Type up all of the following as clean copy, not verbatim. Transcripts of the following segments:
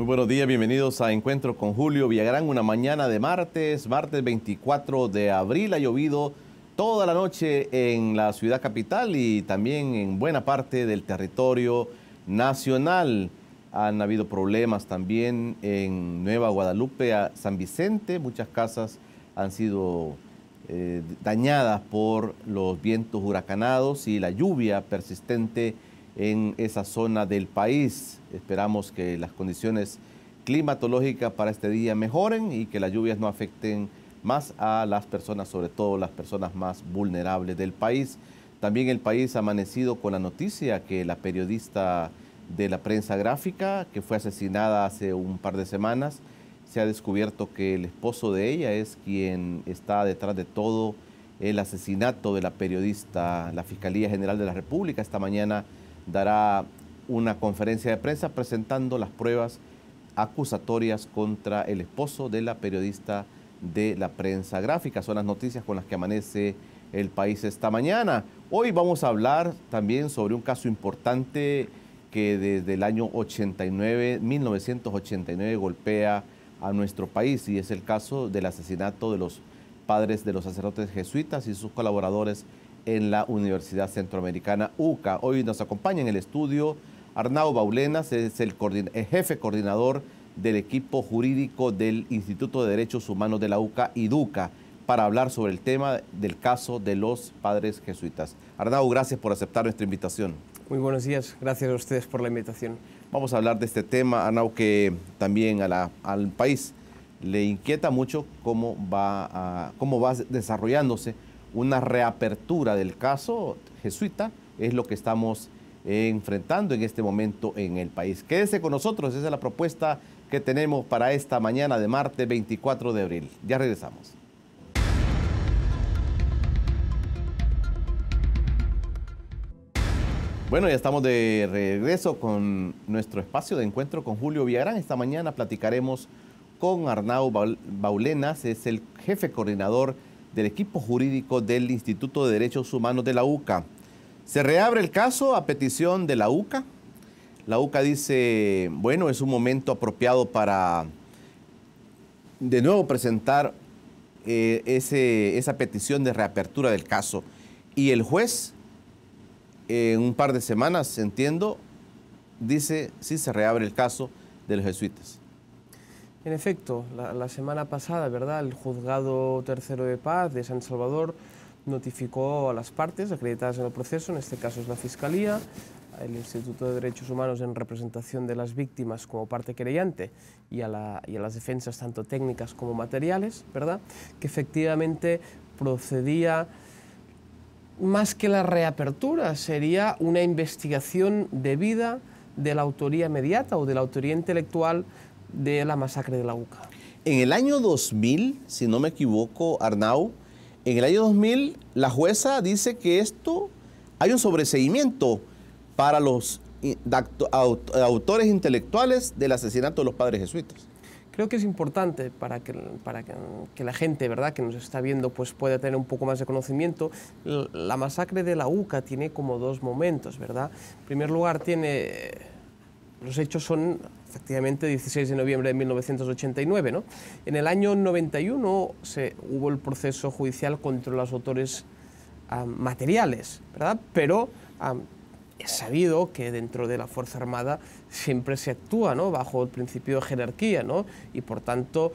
Muy buenos días, bienvenidos a Encuentro con Julio Villagrán, una mañana de martes 24 de abril. Ha llovido toda la noche en la ciudad capital y también en buena parte del territorio nacional. Han habido problemas también en Nueva Guadalupe, a San Vicente. Muchas casas han sido dañadas por los vientos huracanados y la lluvia persistente en esa zona del país. Esperamos que las condiciones climatológicas para este día mejoren y que las lluvias no afecten más a las personas, sobre todo las personas más vulnerables del país. También el país ha amanecido con la noticia que la periodista de la prensa gráfica, que fue asesinada hace un par de semanas, se ha descubierto que el esposo de ella es quien está detrás de todo el asesinato de la periodista. La Fiscalía General de la República esta mañana dará una conferencia de prensa presentando las pruebas acusatorias contra el esposo de la periodista de la prensa gráfica. Son las noticias con las que amanece el país esta mañana. Hoy vamos a hablar también sobre un caso importante que desde el año 1989 golpea a nuestro país, y es el caso del asesinato de los padres de los sacerdotes jesuitas y sus colaboradores en la Universidad Centroamericana UCA. Hoy nos acompaña en el estudio Arnau Baulenas, es el jefe coordinador del equipo jurídico del Instituto de Derechos Humanos de la UCA, IDUCA, para hablar sobre el tema del caso de los padres jesuitas. Arnau, gracias por aceptar nuestra invitación. Muy buenos días, gracias a ustedes por la invitación. Vamos a hablar de este tema, Arnau, que también al país le inquieta mucho cómo va desarrollándose una reapertura del caso jesuita. Es lo que estamos enfrentando en este momento en el país. Quédese con nosotros, esa es la propuesta que tenemos para esta mañana de martes 24 de abril. Ya regresamos. Bueno, ya estamos de regreso con nuestro espacio de encuentro con Julio Villagrán. Esta mañana platicaremos con Arnau Baulenas, es el jefe coordinador del equipo jurídico del Instituto de Derechos Humanos de la UCA. Se reabre el caso a petición de la UCA. La UCA dice, bueno, es un momento apropiado para de nuevo presentar esa petición de reapertura del caso. Y el juez, en un par de semanas, entiendo, dice sí se reabre el caso de los jesuitas. En efecto, la semana pasada, ¿verdad?, el Juzgado Tercero de Paz de San Salvador notificó a las partes acreditadas en el proceso, en este caso es la Fiscalía, el Instituto de Derechos Humanos en representación de las víctimas como parte querellante y a las defensas tanto técnicas como materiales, ¿verdad?, que efectivamente procedía, más que la reapertura, sería una investigación debida de la autoría inmediata o de la autoría intelectual de la masacre de la UCA. En el año 2000, si no me equivoco, Arnau, en el año 2000 la jueza dice que hay un sobreseimiento para los autores intelectuales del asesinato de los padres jesuitas. Creo que es importante para que la gente, ¿verdad?, que nos está viendo, pues pueda tener un poco más de conocimiento. La masacre de la UCA tiene como dos momentos, ¿verdad? En primer lugar, los hechos son efectivamente 16 de noviembre de 1989, ¿no? En el año 91 hubo el proceso judicial contra los autores materiales, ¿verdad? Pero es sabido que dentro de la Fuerza Armada siempre se actúa, ¿no?, bajo el principio de jerarquía, ¿no?, y por tanto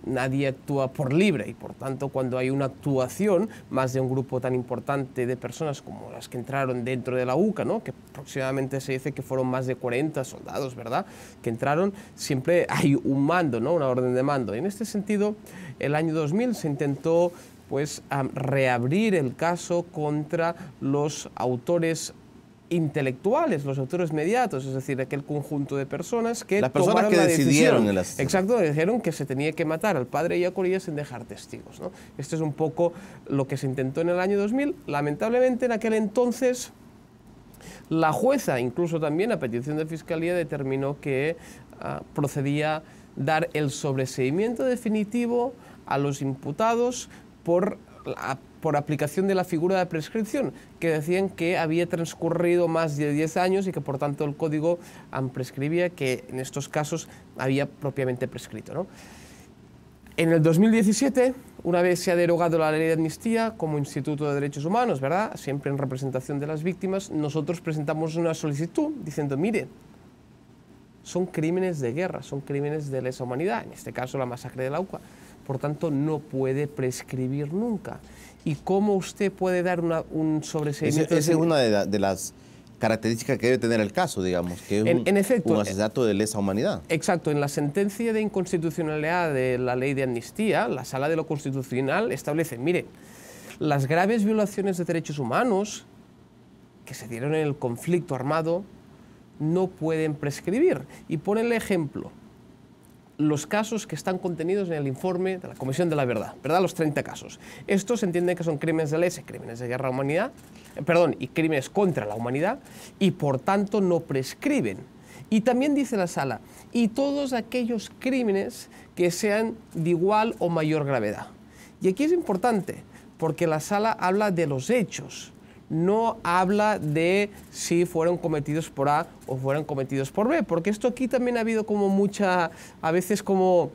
nadie actúa por libre, y por tanto cuando hay una actuación más de un grupo tan importante de personas como las que entraron dentro de la UCA, ¿no?, que aproximadamente se dice que fueron más de 40 soldados, ¿verdad?, que entraron, siempre hay un mando, ¿no?, una orden de mando. Y en este sentido, el año 2000 se intentó pues reabrir el caso contra los autores intelectuales, los autores mediatos, es decir, aquel conjunto de personas que las personas que decidieron el asesinato. Exacto, dijeron que se tenía que matar al padre Ellacuría sin dejar testigos, ¿no? Esto es un poco lo que se intentó en el año 2000. Lamentablemente, en aquel entonces, la jueza, incluso también a petición de Fiscalía, determinó que procedía dar el sobreseimiento definitivo a los imputados por por aplicación de la figura de prescripción, que decían que había transcurrido más de 10 años y que por tanto el código prescribía que en estos casos había propiamente prescrito, ¿no? En el 2017, una vez se ha derogado la ley de amnistía como Instituto de Derechos Humanos, ¿verdad?, siempre en representación de las víctimas, nosotros presentamos una solicitud diciendo, mire, son crímenes de guerra, son crímenes de lesa humanidad, en este caso la masacre de la UCA, por tanto no puede prescribir nunca. ¿Y cómo usted puede dar un sobreseimiento? Esa es una de las características que debe tener el caso, digamos, que es en efecto, un asesinato de lesa humanidad. Exacto, en la sentencia de inconstitucionalidad de la ley de amnistía, la Sala de lo Constitucional establece, mire, las graves violaciones de derechos humanos que se dieron en el conflicto armado no pueden prescribir. Y pone el ejemplo, los casos que están contenidos en el informe de la Comisión de la Verdad, ¿verdad? Los 30 casos. Estos se entienden que son crímenes de lesa, crímenes de guerra a humanidad, y crímenes contra la humanidad, y por tanto no prescriben. Y también dice la Sala, y todos aquellos crímenes que sean de igual o mayor gravedad. Y aquí es importante, porque la Sala habla de los hechos, no habla de si fueron cometidos por A o fueron cometidos por B, porque esto aquí también ha habido como a veces como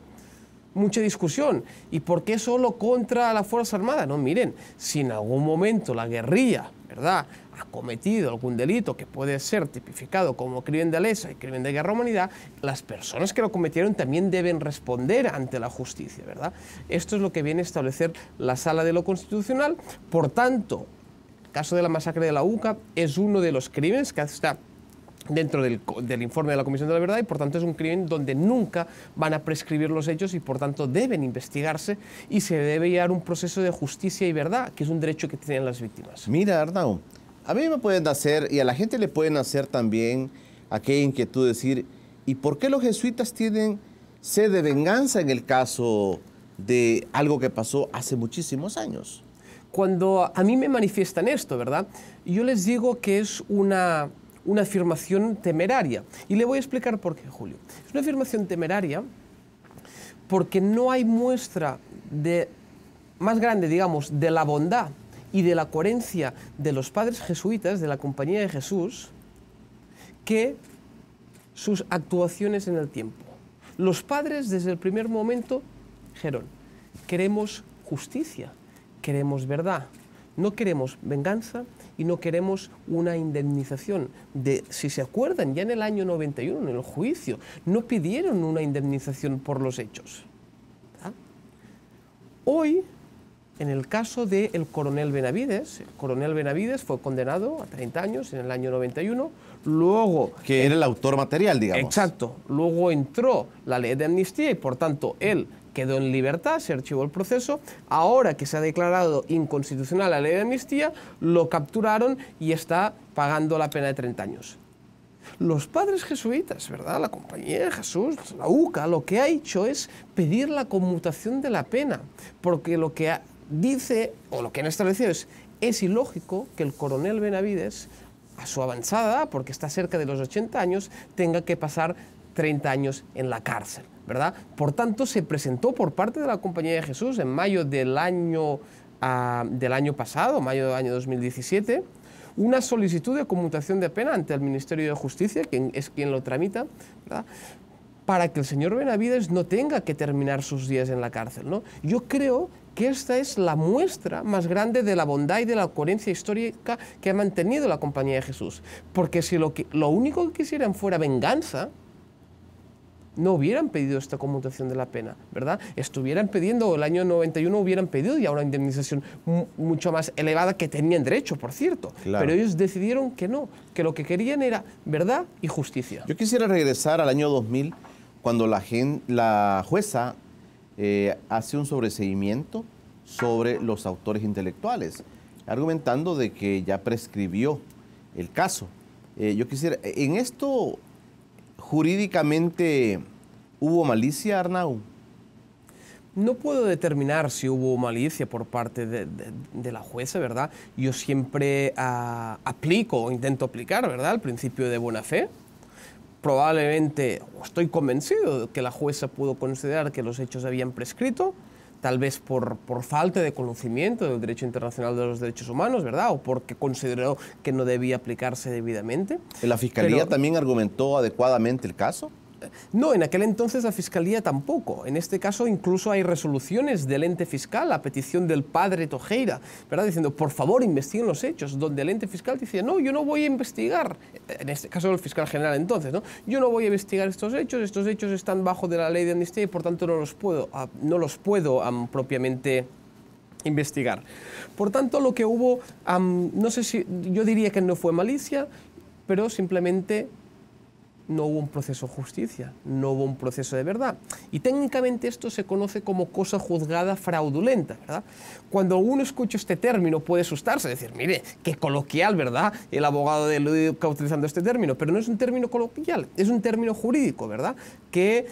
mucha discusión. ¿Y por qué solo contra la Fuerza Armada? No, miren, si en algún momento la guerrilla, ¿verdad?, ha cometido algún delito que puede ser tipificado como crimen de lesa y crimen de guerra a humanidad, las personas que lo cometieron también deben responder ante la justicia, ¿verdad? Esto es lo que viene a establecer la Sala de lo Constitucional. Por tanto, el caso de la masacre de la UCA es uno de los crímenes que está dentro del informe de la Comisión de la Verdad y por tanto es un crimen donde nunca van a prescribir los hechos y por tanto deben investigarse y se debe llevar un proceso de justicia y verdad, que es un derecho que tienen las víctimas. Mira, Arnau, a mí me pueden hacer, y a la gente le pueden hacer también aquella inquietud de decir, ¿y por qué los jesuitas tienen sed de venganza en el caso de algo que pasó hace muchísimos años? Cuando a mí me manifiestan esto, ¿verdad?, yo les digo que es una afirmación temeraria. Y le voy a explicar por qué, Julio. Es una afirmación temeraria porque no hay muestra más grande, digamos, de la bondad y de la coherencia de los padres jesuitas de la Compañía de Jesús que sus actuaciones en el tiempo. Los padres desde el primer momento dijeron, queremos justicia, queremos verdad, no queremos venganza y no queremos una indemnización. Si se acuerdan, ya en el año 91, en el juicio, no pidieron una indemnización por los hechos. ¿Verdad? Hoy, en el caso del coronel Benavides, el coronel Benavides fue condenado a 30 años en el año 91, luego... Que era el autor material, digamos. Exacto. Luego entró la ley de amnistía y, por tanto, él quedó en libertad, se archivó el proceso. Ahora que se ha declarado inconstitucional la ley de amnistía, lo capturaron y está pagando la pena de 30 años. Los padres jesuitas, ¿verdad?, la Compañía de Jesús, la UCA, lo que ha hecho es pedir la conmutación de la pena, porque lo que dice, o lo que han establecido es ilógico que el coronel Benavides, a su avanzada edad, porque está cerca de los 80 años, tenga que pasar 30 años en la cárcel, ¿verdad? Por tanto, se presentó por parte de la Compañía de Jesús en mayo del año pasado, mayo del año 2017, una solicitud de conmutación de pena ante el Ministerio de Justicia, que es quien lo tramita, ¿verdad?, para que el señor Benavides no tenga que terminar sus días en la cárcel, ¿no? Yo creo que esta es la muestra más grande de la bondad y de la coherencia histórica que ha mantenido la Compañía de Jesús. Porque si lo único que quisieran fuera venganza, no hubieran pedido esta conmutación de la pena, ¿verdad? Estuvieran pidiendo, el año 91 hubieran pedido ya una indemnización mucho más elevada que tenían derecho, por cierto. Claro. Pero ellos decidieron que no, que lo que querían era verdad y justicia. Yo quisiera regresar al año 2000, cuando la jueza hace un sobreseimiento sobre los autores intelectuales, argumentando de que ya prescribió el caso. Yo quisiera, en esto... ¿Jurídicamente hubo malicia, Arnau? No puedo determinar si hubo malicia por parte de la jueza, ¿verdad? Yo siempre aplico o intento aplicar, ¿verdad?, el principio de buena fe. Probablemente, o estoy convencido de que la jueza pudo considerar que los hechos habían prescrito. tal vez por falta de conocimiento del derecho internacional de los derechos humanos, ¿verdad? O porque consideró que no debía aplicarse debidamente. ¿La Fiscalía también argumentó adecuadamente el caso? No, en aquel entonces la Fiscalía tampoco. En este caso incluso hay resoluciones del ente fiscal a petición del padre Tojeira, ¿verdad? Diciendo, por favor, investiguen los hechos, donde el ente fiscal decía, no, yo no voy a investigar, en este caso el fiscal general entonces, ¿no? Yo no voy a investigar estos hechos están bajo de la ley de amnistía y por tanto no los puedo propiamente investigar. Por tanto, lo que hubo, no sé si, yo diría que no fue malicia, pero simplemente no hubo un proceso de justicia, no hubo un proceso de verdad. Y técnicamente esto se conoce como cosa juzgada fraudulenta, ¿verdad? Cuando uno escucha este término puede asustarse, decir, mire, qué coloquial, ¿verdad? El abogado de IDUCA utilizando este término, pero no es un término coloquial, es un término jurídico, ¿verdad? Que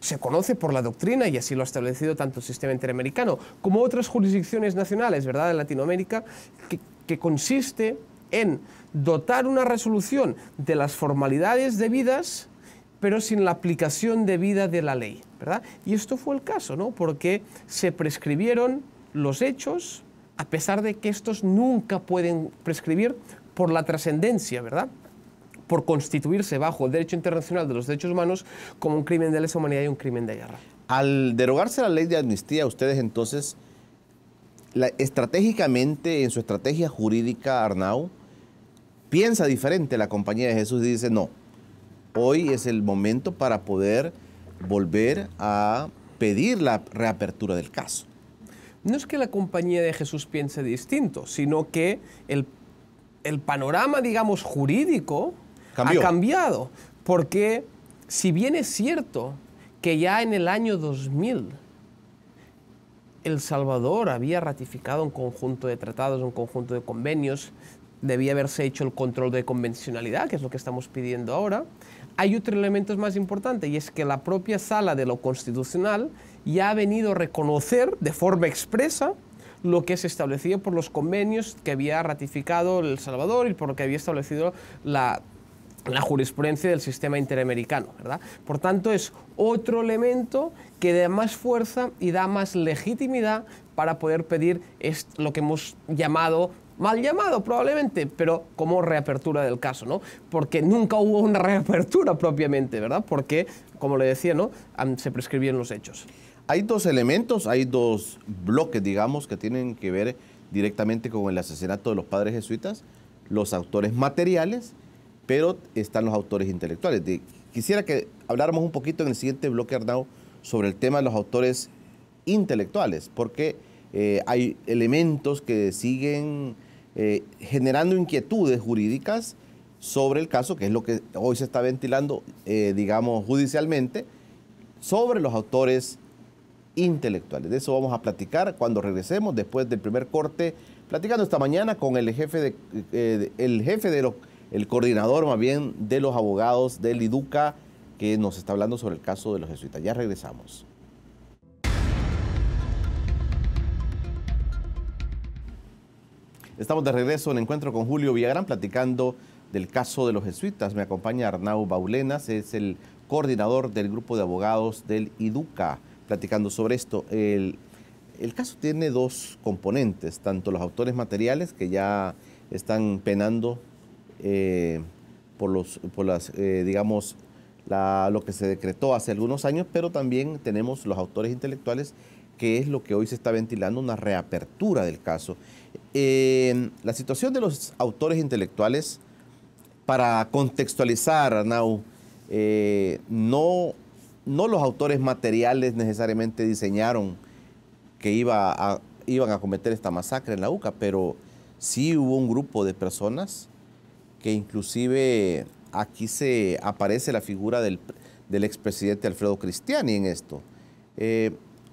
se conoce por la doctrina, y así lo ha establecido tanto el sistema interamericano como otras jurisdicciones nacionales, ¿verdad?, de Latinoamérica, que consiste en dotar una resolución de las formalidades debidas, pero sin la aplicación debida de la ley, ¿verdad? Y esto fue el caso, ¿no? Porque se prescribieron los hechos, a pesar de que estos nunca pueden prescribir por la trascendencia, ¿verdad?, por constituirse bajo el derecho internacional de los derechos humanos como un crimen de lesa humanidad y un crimen de guerra. Al derogarse la ley de amnistía, ustedes entonces, estratégicamente, en su estrategia jurídica, Arnau, piensa diferente la Compañía de Jesús y dice, no, hoy es el momento para poder volver a pedir la reapertura del caso. No es que la Compañía de Jesús piense distinto, sino que el panorama, digamos, jurídico ha cambiado. Porque si bien es cierto que ya en el año 2000 El Salvador había ratificado un conjunto de tratados, un conjunto de convenios, debía haberse hecho el control de convencionalidad, que es lo que estamos pidiendo ahora. Hay otro elemento más importante, y es que la propia Sala de lo Constitucional ya ha venido a reconocer de forma expresa lo que es establecido por los convenios que había ratificado El Salvador y por lo que había establecido la jurisprudencia del sistema interamericano, ¿verdad? Por tanto, es otro elemento que da más fuerza y da más legitimidad para poder pedir lo que hemos llamado, mal llamado probablemente, pero como reapertura del caso, ¿no? Porque nunca hubo una reapertura propiamente, ¿verdad? Porque, como le decía, ¿no?, se prescribieron los hechos. Hay dos elementos, hay dos bloques, digamos, que tienen que ver directamente con el asesinato de los padres jesuitas, los autores materiales, pero están los autores intelectuales. Quisiera que habláramos un poquito en el siguiente bloque, Arnau, sobre el tema de los autores intelectuales, porque hay elementos que siguen generando inquietudes jurídicas sobre el caso, que es lo que hoy se está ventilando, digamos, judicialmente, sobre los autores intelectuales. De eso vamos a platicar cuando regresemos, después del primer corte, platicando esta mañana con el coordinador más bien de los abogados del IDUCA, que nos está hablando sobre el caso de los jesuitas. Ya regresamos. Estamos de regreso en Encuentro con Julio Villagrán, platicando del caso de los jesuitas. Me acompaña Arnau Baulenas, es el coordinador del grupo de abogados del IDUCA, platicando sobre esto. El caso tiene dos componentes, tanto los autores materiales, que ya están penando digamos, lo que se decretó hace algunos años, pero también tenemos los autores intelectuales, que es lo que hoy se está ventilando, una reapertura del caso. La situación de los autores intelectuales, para contextualizar, Arnau, no los autores materiales necesariamente diseñaron que iban a cometer esta masacre en la UCA, pero sí hubo un grupo de personas que inclusive aquí se aparece la figura del expresidente Alfredo Cristiani en esto.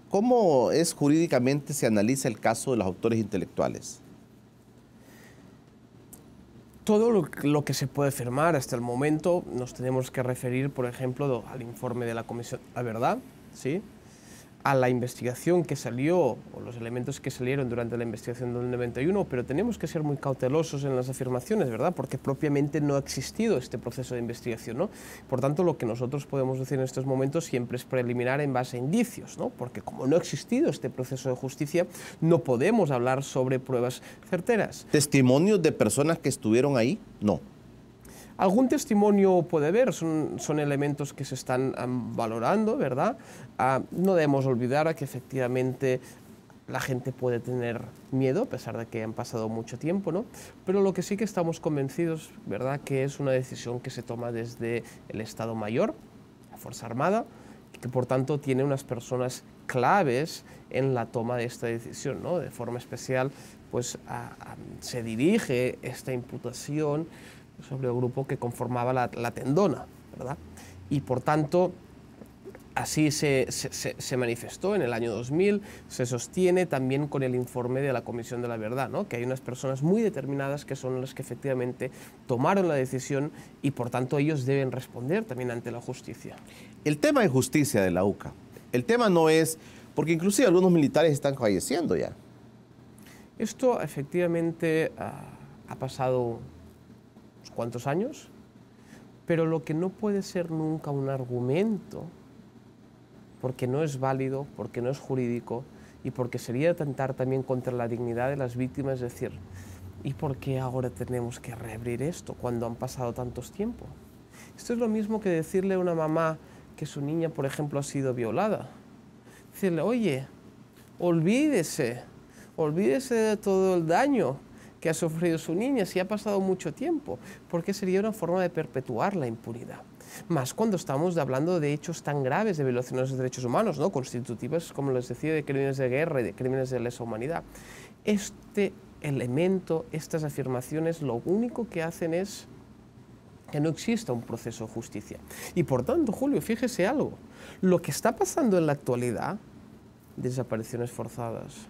¿Cómo es jurídicamente se analiza el caso de los autores intelectuales? Todo lo que se puede afirmar hasta el momento nos tenemos que referir, por ejemplo, al informe de la Comisión La Verdad, ¿sí? a la investigación que salió, o los elementos que salieron durante la investigación del 91, pero tenemos que ser muy cautelosos en las afirmaciones, ¿verdad? Porque propiamente no ha existido este proceso de investigación, ¿no? Por tanto, lo que nosotros podemos decir en estos momentos siempre es preliminar en base a indicios, ¿no? Porque como no ha existido este proceso de justicia, no podemos hablar sobre pruebas certeras. ¿Testimonios de personas que estuvieron ahí? No. Algún testimonio puede haber, son elementos que se están valorando, ¿verdad? No debemos olvidar que efectivamente la gente puede tener miedo, a pesar de que hayan pasado mucho tiempo, ¿no? Pero lo que sí que estamos convencidos, ¿verdad?, que es una decisión que se toma desde el Estado Mayor, la Fuerza Armada, y que por tanto tiene unas personas claves en la toma de esta decisión, ¿no? De forma especial, pues se dirige esta imputación sobre el grupo que conformaba la Tendona, ¿verdad? Y por tanto, así se manifestó en el año 2000, se sostiene también con el informe de la Comisión de la Verdad, ¿no? Que hay unas personas muy determinadas que son las que efectivamente tomaron la decisión y por tanto ellos deben responder también ante la justicia. El tema de justicia de la UCA, el tema no es, porque inclusive algunos militares están falleciendo ya. Esto efectivamente ha pasado unos cuantos años, pero lo que no puede ser nunca un argumento, porque no es válido, porque no es jurídico y porque sería atentar también contra la dignidad de las víctimas, es decir, ¿y por qué ahora tenemos que reabrir esto cuando han pasado tantos tiempos? Esto es lo mismo que decirle a una mamá que su niña, por ejemplo, ha sido violada. Decirle, oye, olvídese de todo el daño que ha sufrido su niña si ha pasado mucho tiempo, porque sería una forma de perpetuar la impunidad. Más cuando estamos hablando de hechos tan graves de violaciones de derechos humanos, ¿no? Constitutivas, como les decía, de crímenes de guerra y de crímenes de lesa humanidad. Este elemento, estas afirmaciones, lo único que hacen es que no exista un proceso de justicia. Y por tanto, Julio, fíjese algo, lo que está pasando en la actualidad, desapariciones forzadas,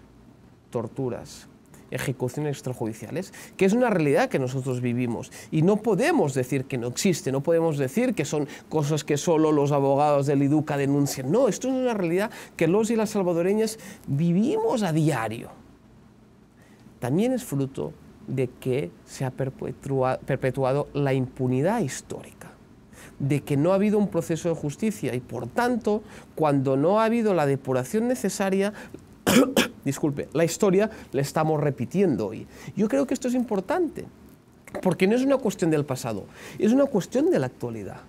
torturas, ejecuciones extrajudiciales, que es una realidad que nosotros vivimos y no podemos decir que no existe, no podemos decir que son cosas que solo los abogados del IDUCA denuncian. No, esto es una realidad que los y las salvadoreñas vivimos a diario. También es fruto de que se ha perpetuado la impunidad histórica, de que no ha habido un proceso de justicia y por tanto, cuando no ha habido la depuración necesaria, disculpe, la historia la estamos repitiendo hoy. Yo creo que esto es importante, porque no es una cuestión del pasado, es una cuestión de la actualidad.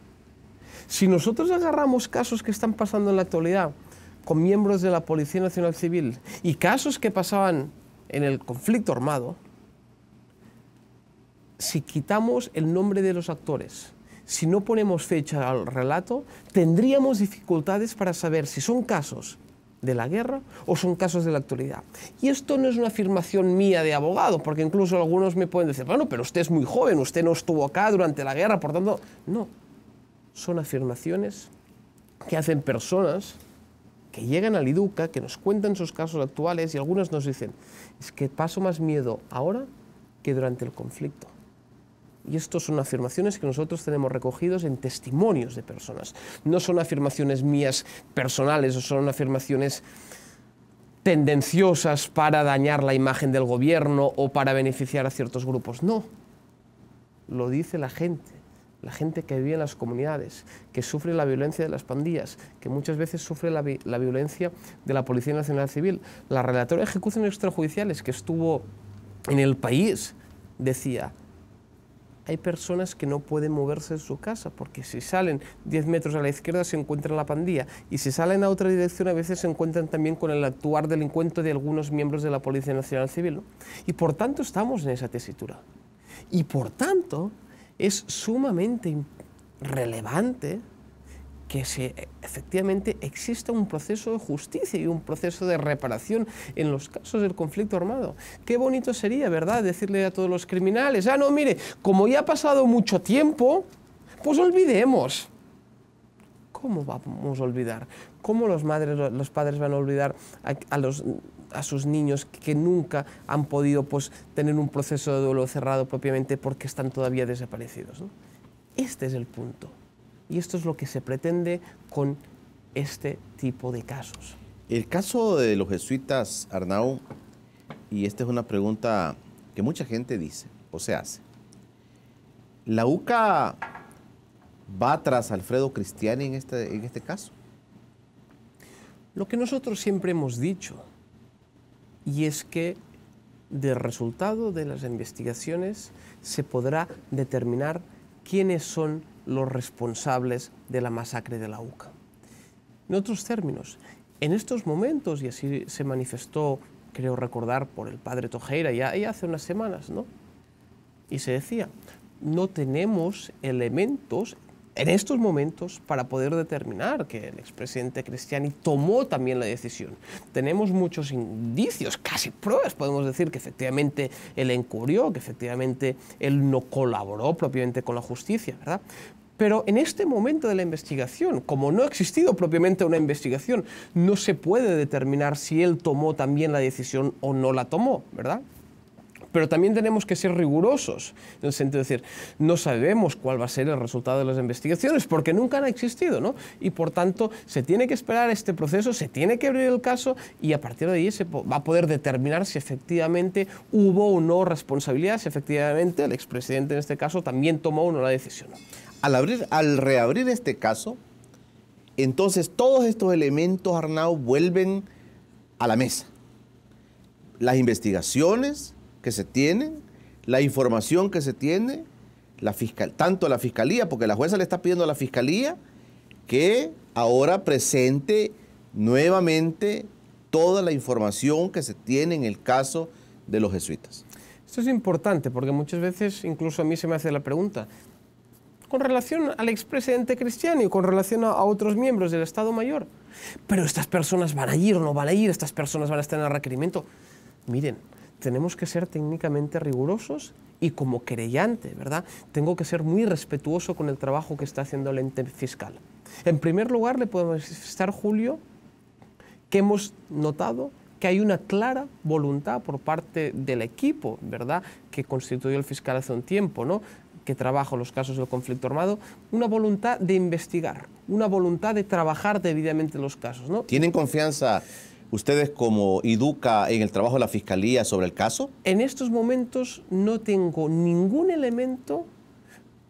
Si nosotros agarramos casos que están pasando en la actualidad con miembros de la Policía Nacional Civil y casos que pasaban en el conflicto armado, si quitamos el nombre de los actores, si no ponemos fecha al relato, tendríamos dificultades para saber si son casos de la guerra o son casos de la actualidad. Y esto no es una afirmación mía de abogado, porque incluso algunos me pueden decir, bueno, pero usted es muy joven, usted no estuvo acá durante la guerra, por tanto, no. Son afirmaciones que hacen personas que llegan al IDUCA, que nos cuentan sus casos actuales y algunos nos dicen, es que paso más miedo ahora que durante el conflicto. Y estas son afirmaciones que nosotros tenemos recogidos en testimonios de personas. No son afirmaciones mías personales o son afirmaciones tendenciosas para dañar la imagen del gobierno o para beneficiar a ciertos grupos. No, lo dice la gente que vive en las comunidades, que sufre la violencia de las pandillas, que muchas veces sufre la violencia de la Policía Nacional Civil. La relatora de ejecuciones extrajudiciales que estuvo en El País decía, hay personas que no pueden moverse de su casa porque si salen 10 metros a la izquierda se encuentran la pandilla y si salen a otra dirección a veces se encuentran también con el actuar delincuente de algunos miembros de la Policía Nacional Civil, ¿no? Y por tanto estamos en esa tesitura. Y por tanto es sumamente relevante que efectivamente exista un proceso de justicia y un proceso de reparación en los casos del conflicto armado. Qué bonito sería, ¿verdad?, decirle a todos los criminales, no, mire, como ya ha pasado mucho tiempo, pues olvidemos. ¿Cómo vamos a olvidar? ¿Cómo los padres van a olvidar a sus niños que nunca han podido pues, tener un proceso de duelo cerrado propiamente porque están todavía desaparecidos, ¿no? Este es el punto. Y esto es lo que se pretende con este tipo de casos. El caso de los jesuitas, Arnau, y esta es una pregunta que mucha gente dice o se hace. ¿La UCA va tras Alfredo Cristiani en este caso? Lo que nosotros siempre hemos dicho, y es que del resultado de las investigaciones se podrá determinar quiénes son los responsables de la masacre de la UCA. En otros términos, en estos momentos, y así se manifestó, creo recordar, por el padre Tojeira ya hace unas semanas, ¿no? Y se decía, no tenemos elementos en estos momentos para poder determinar que el expresidente Cristiani tomó también la decisión. Tenemos muchos indicios, casi pruebas, podemos decir que efectivamente él encubrió, que efectivamente él no colaboró propiamente con la justicia, ¿verdad? Pero en este momento de la investigación, como no ha existido propiamente una investigación, no se puede determinar si él tomó también la decisión o no la tomó, ¿verdad? Pero también tenemos que ser rigurosos, en el sentido de decir, no sabemos cuál va a ser el resultado de las investigaciones, porque nunca han existido, ¿no? Y por tanto, se tiene que esperar este proceso, se tiene que abrir el caso y a partir de ahí se va a poder determinar si efectivamente hubo o no responsabilidad, si efectivamente el expresidente en este caso también tomó o no la decisión. Al reabrir este caso, entonces todos estos elementos, Arnau, vuelven a la mesa. Las investigaciones que se tienen, la información que se tiene, tanto la fiscalía, porque la jueza le está pidiendo a la fiscalía que ahora presente nuevamente toda la información que se tiene en el caso de los jesuitas. Esto es importante porque muchas veces, incluso a mí se me hace la pregunta, con relación al expresidente Cristiani, con relación a otros miembros del Estado Mayor, pero estas personas van a ir o no van a ir, estas personas van a estar en el requerimiento. Miren, tenemos que ser técnicamente rigurosos y como querellante, ¿verdad? Tengo que ser muy respetuoso con el trabajo que está haciendo el ente fiscal. En primer lugar, le podemos manifestar, Julio, que hemos notado que hay una clara voluntad por parte del equipo, ¿verdad?, que constituyó el fiscal hace un tiempo, ¿no?, que trabaja los casos del conflicto armado, una voluntad de investigar, una voluntad de trabajar debidamente los casos, ¿no? ¿Tienen confianza ustedes como IDUCA en el trabajo de la Fiscalía sobre el caso? En estos momentos no tengo ningún elemento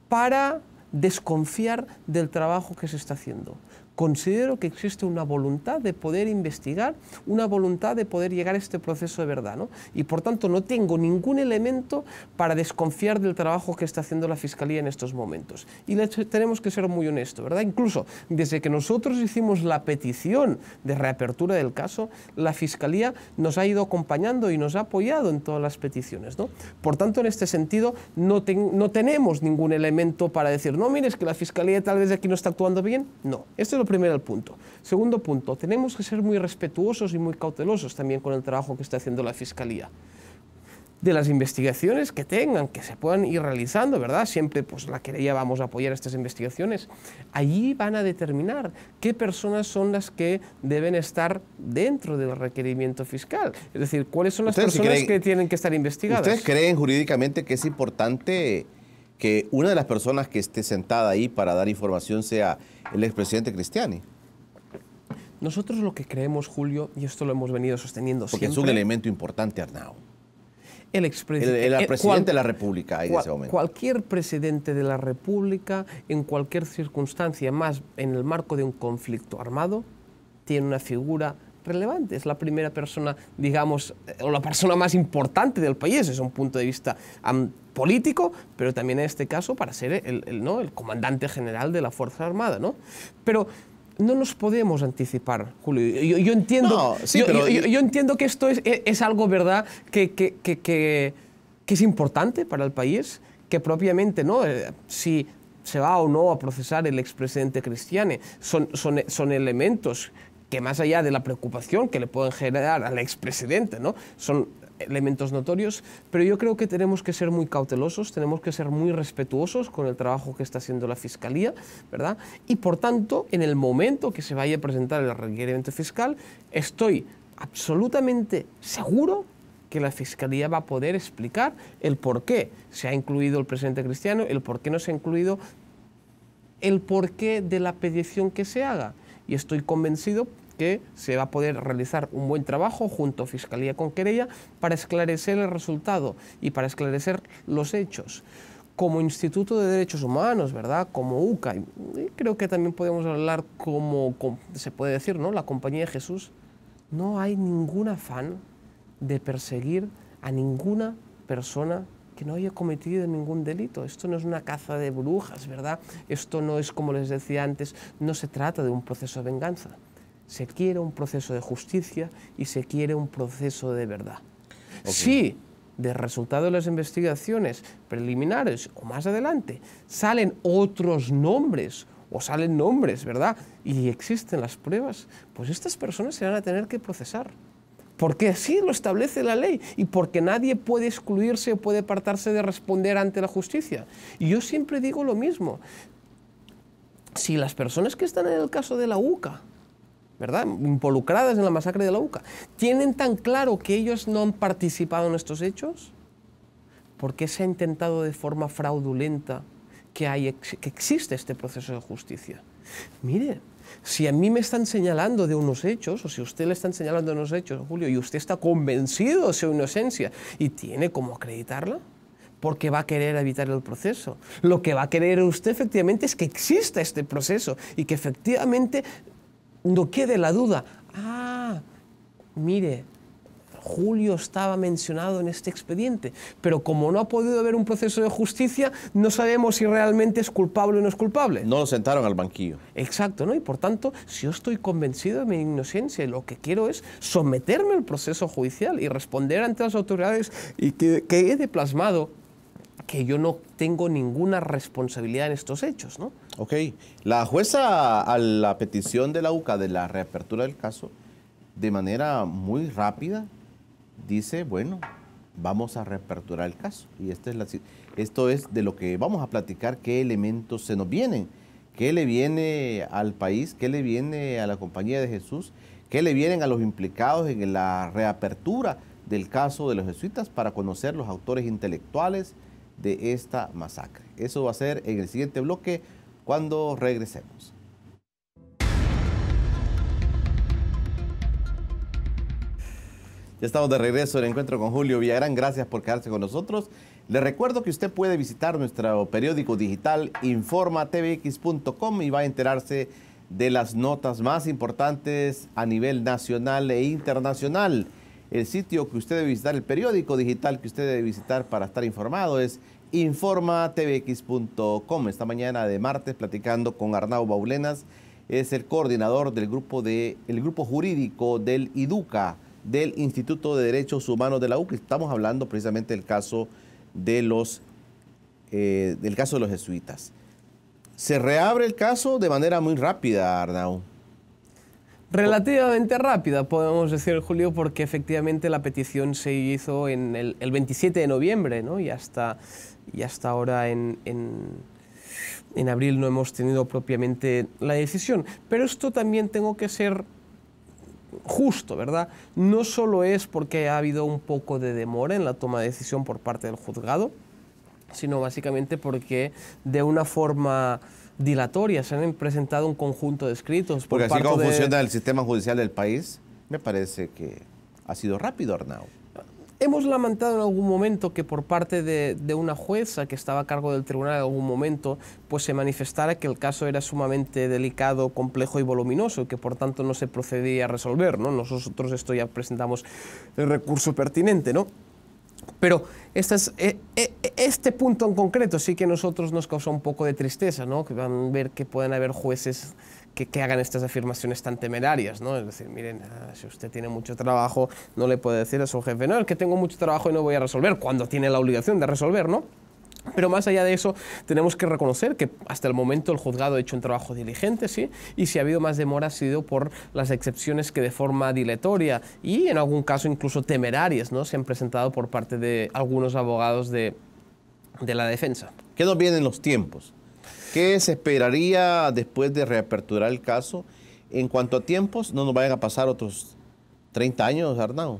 para desconfiar del trabajo que se está haciendo. Considero que existe una voluntad de poder investigar, una voluntad de poder llegar a este proceso de verdad, ¿no? Y por tanto no tengo ningún elemento para desconfiar del trabajo que está haciendo la Fiscalía en estos momentos. Y tenemos que ser muy honestos, ¿verdad? Incluso desde que nosotros hicimos la petición de reapertura del caso, la Fiscalía nos ha ido acompañando y nos ha apoyado en todas las peticiones, ¿no? Por tanto, en este sentido, no tenemos ningún elemento para decir, no, mires que la Fiscalía tal vez aquí no está actuando bien. No, esto es primero punto. Segundo punto, tenemos que ser muy respetuosos y muy cautelosos también con el trabajo que está haciendo la Fiscalía. De las investigaciones que tengan, que se puedan ir realizando, ¿verdad? Siempre pues la querella vamos a apoyar estas investigaciones. Allí van a determinar qué personas son las que deben estar dentro del requerimiento fiscal. Es decir, cuáles son las personas que tienen que estar investigadas. ¿Ustedes creen jurídicamente que es importante que una de las personas que esté sentada ahí para dar información sea el expresidente Cristiani? Nosotros lo que creemos, Julio, y esto lo hemos venido sosteniendo porque siempre... es un elemento importante, Arnau. El presidente de la República en ese momento. Cualquier presidente de la República, en cualquier circunstancia, más en el marco de un conflicto armado, tiene una figura relevante. Es la primera persona, digamos, o la persona más importante del país desde un punto de vista político, pero también en este caso para ser el comandante general de la Fuerza Armada, ¿no? Pero no nos podemos anticipar, Julio. Yo entiendo, yo entiendo que esto es algo, ¿verdad?, que es importante para el país, que propiamente, ¿no?, si se va o no a procesar el expresidente Cristiani, son elementos que más allá de la preocupación que le pueden generar al expresidente, ¿no?, son elementos notorios, pero yo creo que tenemos que ser muy cautelosos, tenemos que ser muy respetuosos con el trabajo que está haciendo la Fiscalía, ¿verdad? Y por tanto, en el momento que se vaya a presentar el requerimiento fiscal, estoy absolutamente seguro que la Fiscalía va a poder explicar el por qué se ha incluido el presidente Cristiani, el por qué no se ha incluido, el porqué de la petición que se haga. Y estoy convencido que que se va a poder realizar un buen trabajo junto a Fiscalía con querella para esclarecer el resultado y para esclarecer los hechos. Como Instituto de Derechos Humanos, ¿verdad? Como UCA, y creo que también podemos hablar como se puede decir, ¿no? La Compañía de Jesús, no hay ningún afán de perseguir a ninguna persona que no haya cometido ningún delito. Esto no es una caza de brujas, ¿verdad? Esto no es, como les decía antes, no se trata de un proceso de venganza. Se quiere un proceso de justicia y se quiere un proceso de verdad. Okay. Sí, del resultado de las investigaciones preliminares o más adelante salen otros nombres o salen nombres, ¿verdad? Y existen las pruebas, pues estas personas se van a tener que procesar. Porque así lo establece la ley y porque nadie puede excluirse o puede apartarse de responder ante la justicia. Y yo siempre digo lo mismo. Si las personas que están en el caso de la UCA, ¿verdad?, involucradas en la masacre de la UCA, tienen tan claro que ellos no han participado en estos hechos, ¿por qué se ha intentado de forma fraudulenta que existe este proceso de justicia? Mire, si a mí me están señalando de unos hechos, o si a usted le están señalando de unos hechos, Julio, y usted está convencido de su inocencia y tiene cómo acreditarla, porque va a querer evitar el proceso. Lo que va a querer usted efectivamente es que exista este proceso y que efectivamente no quede la duda. Ah, mire, Julio estaba mencionado en este expediente, pero como no ha podido haber un proceso de justicia, no sabemos si realmente es culpable o no es culpable. No lo sentaron al banquillo. Exacto, ¿no? Y por tanto, si yo estoy convencido de mi inocencia y lo que quiero es someterme al proceso judicial y responder ante las autoridades y que quede plasmado que yo no tengo ninguna responsabilidad en estos hechos, ¿no? Ok. La jueza, a la petición de la UCA de la reapertura del caso, de manera muy rápida, dice, bueno, vamos a reaperturar el caso. Y esto es de lo que vamos a platicar, qué elementos se nos vienen, qué le viene al país, qué le viene a la Compañía de Jesús, qué le vienen a los implicados en la reapertura del caso de los jesuitas para conocer los autores intelectuales de esta masacre. Eso va a ser en el siguiente bloque cuando regresemos. Ya estamos de regreso en el encuentro con Julio Villagrán. Gracias por quedarse con nosotros. Le recuerdo que usted puede visitar nuestro periódico digital informatvx.com y va a enterarse de las notas más importantes a nivel nacional e internacional. El sitio que usted debe visitar, el periódico digital que usted debe visitar para estar informado es informatvx.com. Esta mañana de martes platicando con Arnau Baulenas, es el coordinador del grupo jurídico del IDUCA, del Instituto de Derechos Humanos de la UCA. Estamos hablando precisamente del caso de los jesuitas. Se reabre el caso de manera muy rápida, Arnau. Relativamente rápida, podemos decir, Julio, porque efectivamente la petición se hizo en el 27 de noviembre, ¿no? Y hasta ahora en abril no hemos tenido propiamente la decisión. Pero esto también tengo que ser justo, ¿verdad? No solo es porque ha habido un poco de demora en la toma de decisión por parte del juzgado, sino básicamente porque de una forma dilatoria se han presentado un conjunto de escritos. Porque así como funciona el sistema judicial del país, me parece que ha sido rápido, Arnau. Hemos lamentado en algún momento que por parte de una jueza que estaba a cargo del tribunal en algún momento, pues se manifestara que el caso era sumamente delicado, complejo y voluminoso, y que por tanto no se procedía a resolver, ¿no? Nosotros esto ya presentamos el recurso pertinente, ¿no? Pero este punto en concreto sí que a nosotros nos causó un poco de tristeza, ¿no? Que van a ver que pueden haber jueces que hagan estas afirmaciones tan temerarias, ¿no? Es decir, miren, si usted tiene mucho trabajo, no le puede decir a su jefe, no, es que tengo mucho trabajo y no voy a resolver, cuando tiene la obligación de resolver, ¿no? Pero más allá de eso, tenemos que reconocer que hasta el momento el juzgado ha hecho un trabajo diligente, ¿sí? Y si ha habido más demora ha sido por las excepciones que de forma dilatoria y en algún caso incluso temerarias, ¿no?, se han presentado por parte de algunos abogados de la defensa. ¿Qué nos vienen los tiempos? ¿Qué se esperaría después de reaperturar el caso? En cuanto a tiempos, no nos vayan a pasar otros 30 años, Arnau.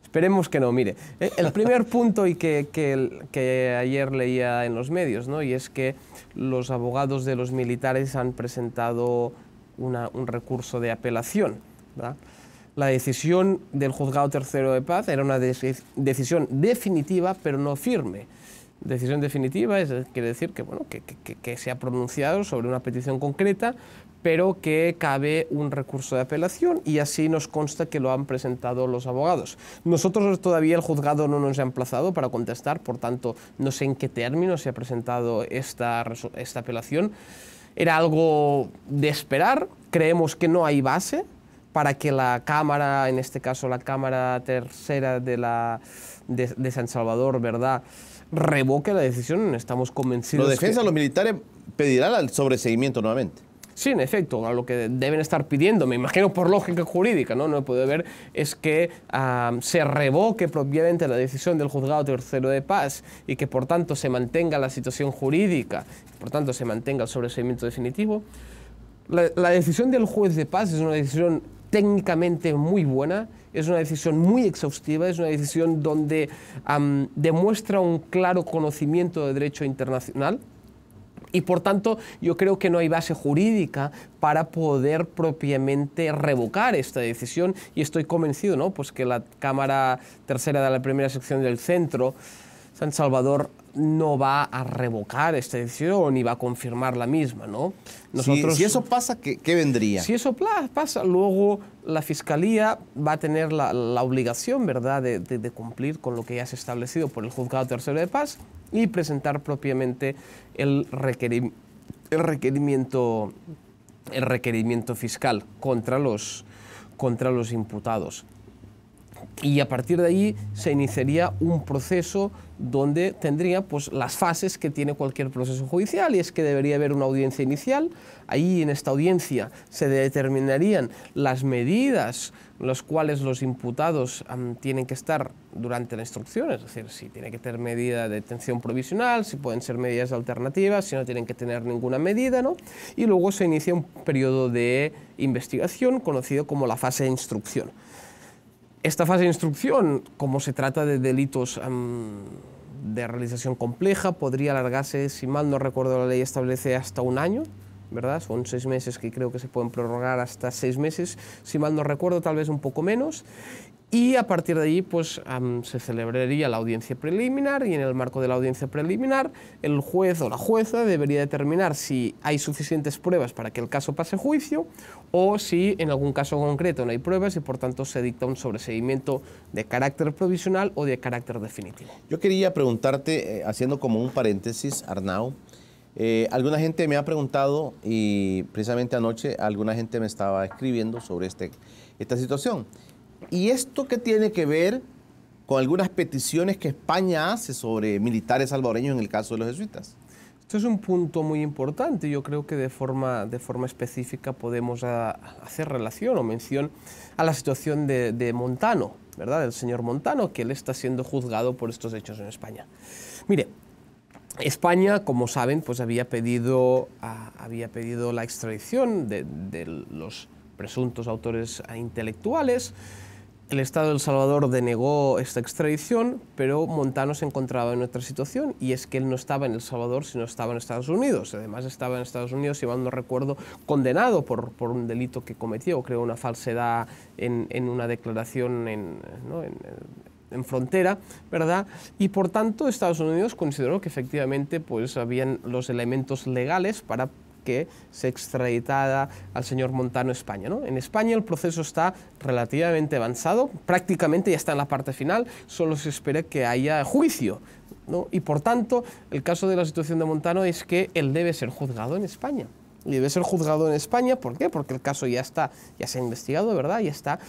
Esperemos que no. Mire, el primer punto y que ayer leía en los medios, ¿no?, y es que los abogados de los militares han presentado un recurso de apelación ¿verdad? La decisión del Juzgado Tercero de Paz era una decisión definitiva, pero no firme. Decisión definitiva quiere decir que, bueno, que se ha pronunciado sobre una petición concreta, pero que cabe un recurso de apelación, y así nos consta que lo han presentado los abogados. Nosotros todavía, el juzgado no nos ha emplazado para contestar, por tanto no sé en qué términos se ha presentado esta apelación. Era algo de esperar. Creemos que no hay base para que la Cámara, en este caso la Cámara Tercera de San Salvador, ¿verdad?, revoque la decisión. Estamos convencidos. ¿La defensa de los militares pedirá el sobreseimiento nuevamente? Sí, en efecto, a lo que deben estar pidiendo, me imagino por lógica jurídica, no puede ver, es que se revoque propiamente la decisión del Juzgado Tercero de Paz y que por tanto se mantenga la situación jurídica, por tanto se mantenga el sobreseimiento definitivo. La decisión del juez de paz es una decisión técnicamente muy buena, es una decisión muy exhaustiva, es una decisión donde demuestra un claro conocimiento de derecho internacional. Y por tanto, yo creo que no hay base jurídica para poder propiamente revocar esta decisión, y estoy convencido, ¿no?, pues que la Cámara Tercera de la Primera Sección del Centro, San Salvador, no va a revocar esta decisión ni va a confirmar la misma, ¿no? Si eso pasa, ¿qué vendría? Si eso pasa, luego la Fiscalía va a tener la obligación, ¿verdad?, de cumplir con lo que ya se ha establecido por el Juzgado Tercero de Paz y presentar propiamente el requerimiento fiscal contra los imputados. Y a partir de ahí se iniciaría un proceso donde tendría, pues, las fases que tiene cualquier proceso judicial, y es que debería haber una audiencia inicial. Ahí, en esta audiencia, se determinarían las medidas las cuales los imputados tienen que estar durante la instrucción, es decir, si tiene que tener medida de detención provisional, si pueden ser medidas alternativas, si no tienen que tener ninguna medida, ¿no? Y luego se inicia un periodo de investigación conocido como la fase de instrucción. Esta fase de instrucción, como se trata de delitos de realización compleja, podría alargarse, si mal no recuerdo, la ley establece hasta un año, ¿verdad? Son 6 meses que creo que se pueden prorrogar hasta 6 meses, si mal no recuerdo, tal vez un poco menos. Y a partir de ahí, pues, se celebraría la audiencia preliminar, y en el marco de la audiencia preliminar el juez o la jueza debería determinar si hay suficientes pruebas para que el caso pase a juicio, o si en algún caso concreto no hay pruebas y por tanto se dicta un sobreseimiento de carácter provisional o de carácter definitivo. Yo quería preguntarte, haciendo como un paréntesis, Arnau, alguna gente me ha preguntado, y precisamente anoche alguna gente me estaba escribiendo sobre esta situación. ¿Y esto qué tiene que ver con algunas peticiones que España hace sobre militares salvadoreños en el caso de los jesuitas? Esto es un punto muy importante. Yo creo que de forma específica podemos hacer relación o mención a la situación de Montano, ¿verdad?, del señor Montano, que él está siendo juzgado por estos hechos en España. Mire, España, como saben, pues había pedido la extradición de los presuntos autores intelectuales. El Estado de El Salvador denegó esta extradición, pero Montano se encontraba en otra situación, y es que él no estaba en El Salvador, sino estaba en Estados Unidos. Además, estaba en Estados Unidos, si mal no recuerdo, condenado por un delito que cometió, creo, una falsedad en una declaración en frontera, ¿verdad? Y por tanto Estados Unidos consideró que efectivamente, pues, habían los elementos legales para que se extraditara al señor Montano a España, ¿no? En España el proceso está relativamente avanzado, prácticamente ya está en la parte final, solo se espera que haya juicio, ¿no? Y por tanto, el caso de la situación de Montano es que él debe ser juzgado en España. Y debe ser juzgado en España, ¿por qué? Porque el caso ya se ha investigado, ¿verdad? Ya está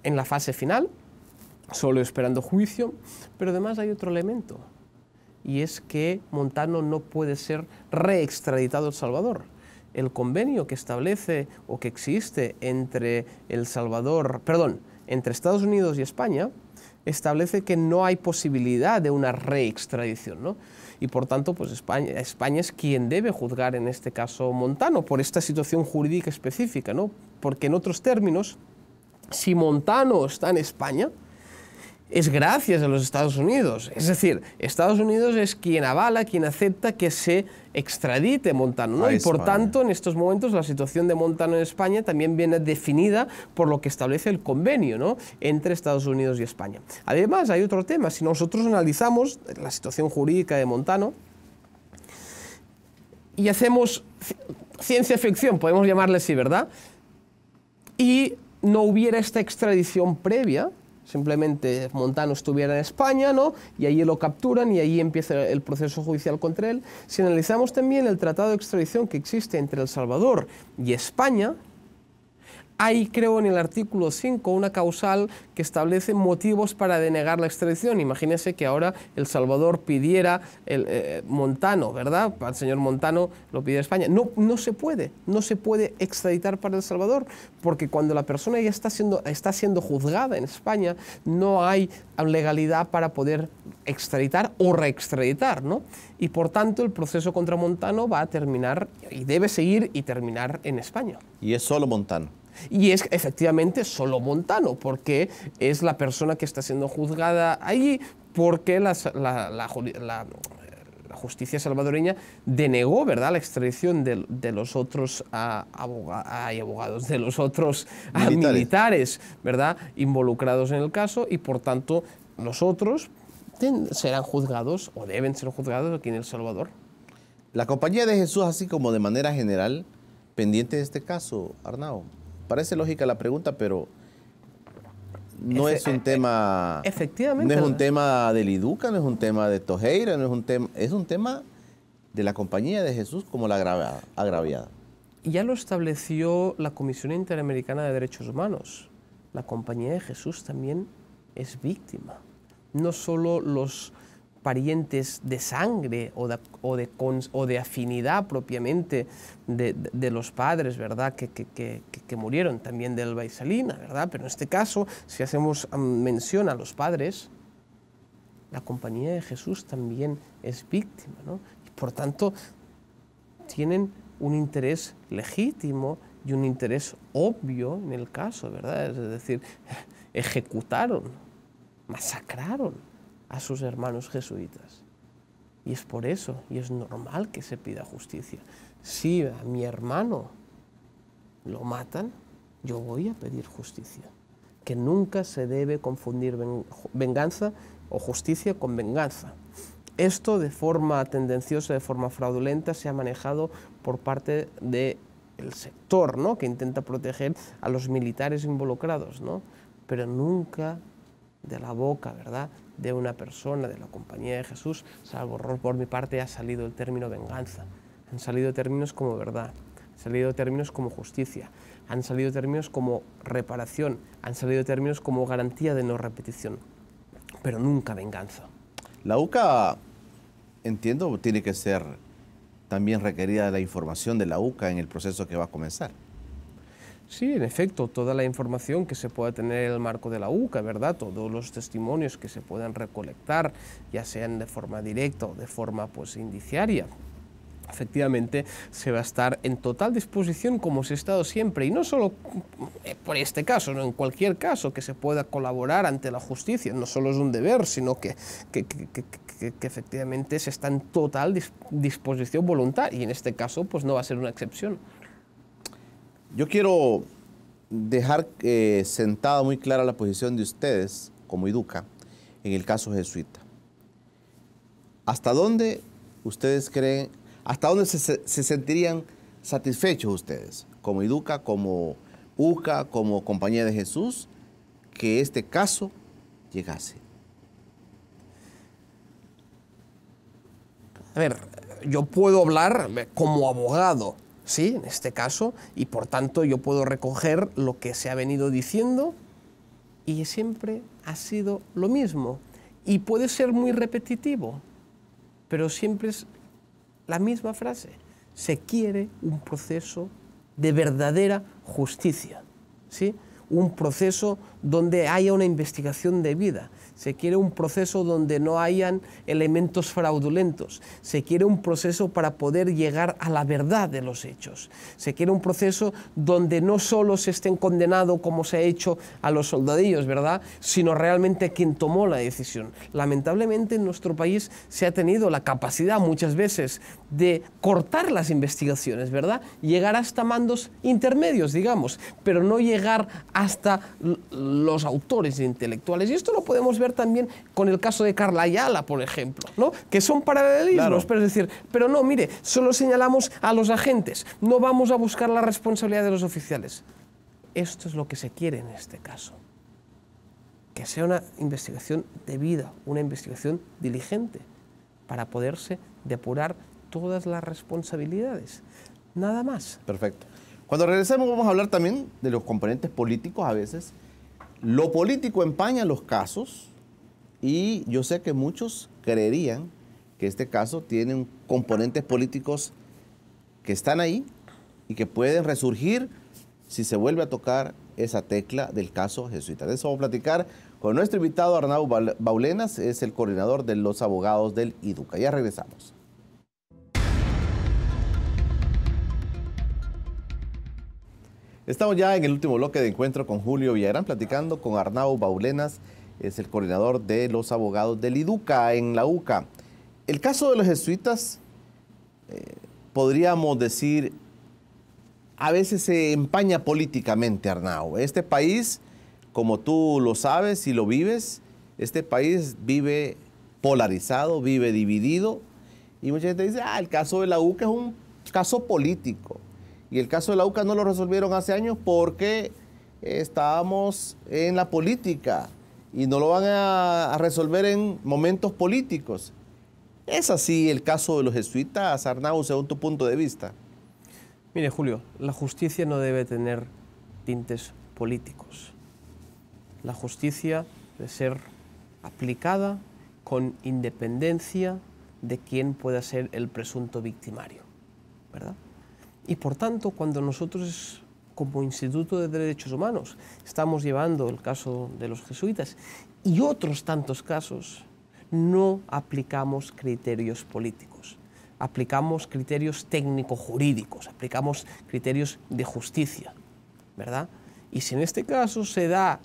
en la fase final, solo esperando juicio, pero además hay otro elemento, y es que Montano no puede ser reextraditado a El Salvador. El convenio que establece o que existe entre entre Estados Unidos y España establece que no hay posibilidad de una reextradición, ¿no? Y por tanto, pues España es quien debe juzgar en este caso Montano por esta situación jurídica específica, ¿no? Porque en otros términos, si Montano está en España es gracias a los Estados Unidos. Es decir, Estados Unidos es quien avala, quien acepta que se extradite Montano, ¿no? Y por tanto, en estos momentos, la situación de Montano en España también viene definida por lo que establece el convenio, ¿no?, entre Estados Unidos y España. Además, hay otro tema. Si nosotros analizamos la situación jurídica de Montano y hacemos ciencia ficción, podemos llamarle así, ¿verdad?, y no hubiera esta extradición previa, simplemente Montano estuviera en España, ¿no?, y allí lo capturan y allí empieza el proceso judicial contra él. Si analizamos también el tratado de extradición que existe entre El Salvador y España, hay, creo, en el artículo 5 una causal que establece motivos para denegar la extradición. Imagínense que ahora El Salvador pidiera Montano, ¿verdad? El señor Montano lo pide España. No se puede extraditar para El Salvador, porque cuando la persona ya está siendo juzgada en España, no hay legalidad para poder extraditar o reextraditar, ¿no? Y por tanto el proceso contra Montano va a terminar y debe seguir y terminar en España. Y es solo Montano. Y es efectivamente solo Montano, porque es la persona que está siendo juzgada allí, porque la justicia salvadoreña denegó, ¿verdad?, la extradición de los otros abogados, de los otros militares, ¿verdad?, involucrados en el caso, y por tanto los otros serán juzgados o deben ser juzgados aquí en El Salvador. La Compañía de Jesús, así como de manera general, pendiente de este caso, Arnao. Parece lógica la pregunta, pero no es un tema... Efectivamente. No es un tema del IDUCA, no es un tema de Tojeira, no es un tema de la Compañía de Jesús como la agraviada. Ya lo estableció la Comisión Interamericana de Derechos Humanos. La Compañía de Jesús también es víctima. No solo los parientes de sangre o de afinidad propiamente de los padres, ¿verdad?, que murieron, también de Elba y Salina, ¿verdad? Pero en este caso, si hacemos mención a los padres, la Compañía de Jesús también es víctima, ¿no? Y por tanto, tienen un interés legítimo y un interés obvio en el caso, ¿verdad? Es decir, ejecutaron, masacraron a sus hermanos jesuitas. Y es por eso, y es normal que se pida justicia. Si a mi hermano lo matan, yo voy a pedir justicia. Que nunca se debe confundir venganza o justicia con venganza. Esto de forma tendenciosa, de forma fraudulenta, se ha manejado por parte del sector, ¿no?, que intenta proteger a los militares involucrados, ¿no?, pero nunca de la boca, ¿verdad?, de una persona de la Compañía de Jesús, salvo por mi parte, ha salido el término venganza. Han salido términos como verdad, han salido términos como justicia, han salido términos como reparación, han salido términos como garantía de no repetición, pero nunca venganza. La UCA, entiendo, tiene que ser también requerida la información de la UCA en el proceso que va a comenzar. Sí, en efecto, toda la información que se pueda tener en el marco de la UCA, ¿verdad?, todos los testimonios que se puedan recolectar, ya sean de forma directa o de forma indiciaria, efectivamente se va a estar en total disposición como se ha estado siempre, y no solo por este caso, no, en cualquier caso que se pueda colaborar ante la justicia. No solo es un deber, sino que efectivamente se está en total disposición voluntaria, y en este caso pues no va a ser una excepción. Yo quiero dejar sentada muy clara la posición de ustedes como IDUCA en el caso jesuita. ¿Hasta dónde ustedes creen, hasta dónde se sentirían satisfechos ustedes como IDUCA, como UCA, como Compañía de Jesús, que este caso llegase? A ver, yo puedo hablar como abogado, sí, en este caso, y por tanto yo puedo recoger lo que se ha venido diciendo y siempre ha sido lo mismo. Y puede ser muy repetitivo, pero siempre es la misma frase. Se quiere un proceso de verdadera justicia, ¿sí? Un proceso donde haya una investigación debida. Se quiere un proceso donde no hayan elementos fraudulentos. Se quiere un proceso para poder llegar a la verdad de los hechos. Se quiere un proceso donde no solo se estén condenados como se ha hecho a los soldadillos, ¿verdad?, sino realmente quien tomó la decisión. Lamentablemente en nuestro país se ha tenido la capacidad muchas veces de cortar las investigaciones, ¿verdad?, llegar hasta mandos intermedios, digamos, pero no llegar hasta los autores intelectuales. Y esto lo podemos ver también con el caso de Carla Ayala, por ejemplo, ¿no?, que son paralelismos, claro. Pero es decir, pero no, mire, solo señalamos a los agentes, no vamos a buscar la responsabilidad de los oficiales. Esto es lo que se quiere en este caso, que sea una investigación debida, una investigación diligente, para poderse depurar todas las responsabilidades, nada más. Perfecto. Cuando regresemos vamos a hablar también de los componentes políticos. A veces lo político empaña los casos y yo sé que muchos creerían que este caso tiene componentes políticos que están ahí y que pueden resurgir si se vuelve a tocar esa tecla del caso jesuita. De eso vamos a platicar con nuestro invitado Arnau Baulenas, es el coordinador de los abogados del IDUCA. Ya regresamos. Estamos ya en el último bloque de encuentro con Julio Villagrán, platicando con Arnau Baulenas, es el coordinador de los abogados del IDUCA en la UCA. El caso de los jesuitas, podríamos decir, a veces se empaña políticamente, Arnau. Este país, como tú lo sabes y lo vives, este país vive polarizado, vive dividido, y mucha gente dice, el caso de la UCA es un caso político. Y el caso de la UCA no lo resolvieron hace años porque estábamos en la política y no lo van a resolver en momentos políticos. ¿Es así el caso de los jesuitas, Arnau, según tu punto de vista? Mire, Julio, la justicia no debe tener tintes políticos. La justicia debe ser aplicada con independencia de quién pueda ser el presunto victimario, ¿verdad? Y por tanto, cuando nosotros como Instituto de Derechos Humanos estamos llevando el caso de los jesuitas y otros tantos casos, no aplicamos criterios políticos, aplicamos criterios técnico-jurídicos, aplicamos criterios de justicia, ¿verdad? Y si en este caso se da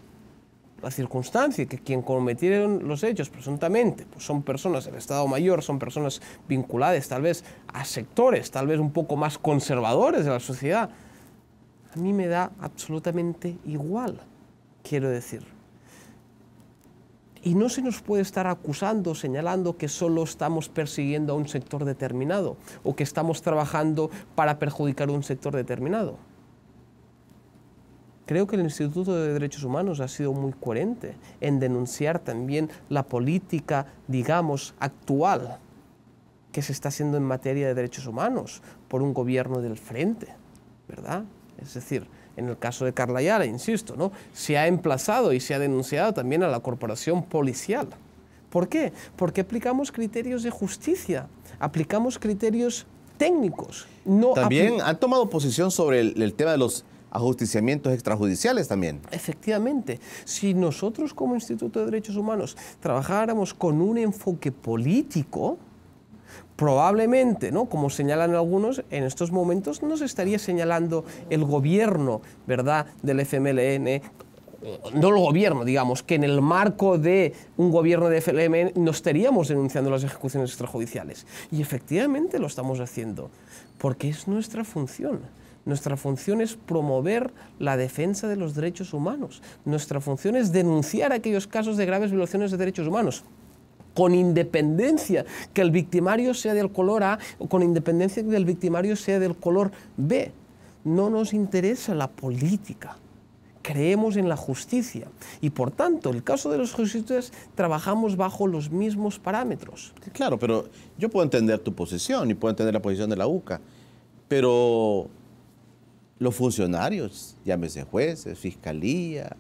la circunstancia que quien cometieron los hechos presuntamente pues son personas del Estado Mayor, son personas vinculadas tal vez a sectores tal vez un poco más conservadores de la sociedad, a mí me da absolutamente igual, quiero decir. Y no se nos puede estar acusando, señalando que solo estamos persiguiendo a un sector determinado o que estamos trabajando para perjudicar a un sector determinado. Creo que el Instituto de Derechos Humanos ha sido muy coherente en denunciar también la política, digamos, actual que se está haciendo en materia de derechos humanos por un gobierno del frente, ¿verdad? Es decir, en el caso de Carla Ayala, insisto, ¿no?, se ha emplazado y se ha denunciado también a la corporación policial. ¿Por qué? Porque aplicamos criterios de justicia, aplicamos criterios técnicos. No también han tomado posición sobre el tema de los ajusticiamientos extrajudiciales también. Efectivamente, si nosotros como Instituto de Derechos Humanos trabajáramos con un enfoque político, probablemente, ¿no?, como señalan algunos, en estos momentos no se estaría señalando el gobierno, ¿verdad?, del FMLN, no el gobierno, digamos, que en el marco de un gobierno de FMLN no estaríamos denunciando las ejecuciones extrajudiciales. Y efectivamente lo estamos haciendo, porque es nuestra función. Nuestra función es promover la defensa de los derechos humanos. Nuestra función es denunciar aquellos casos de graves violaciones de derechos humanos, con independencia que el victimario sea del color A o con independencia que el victimario sea del color B. No nos interesa la política. Creemos en la justicia y, por tanto, el caso de los jesuitas trabajamos bajo los mismos parámetros. Claro, pero yo puedo entender tu posición y puedo entender la posición de la UCA, pero los funcionarios, llámese jueces, fiscalía,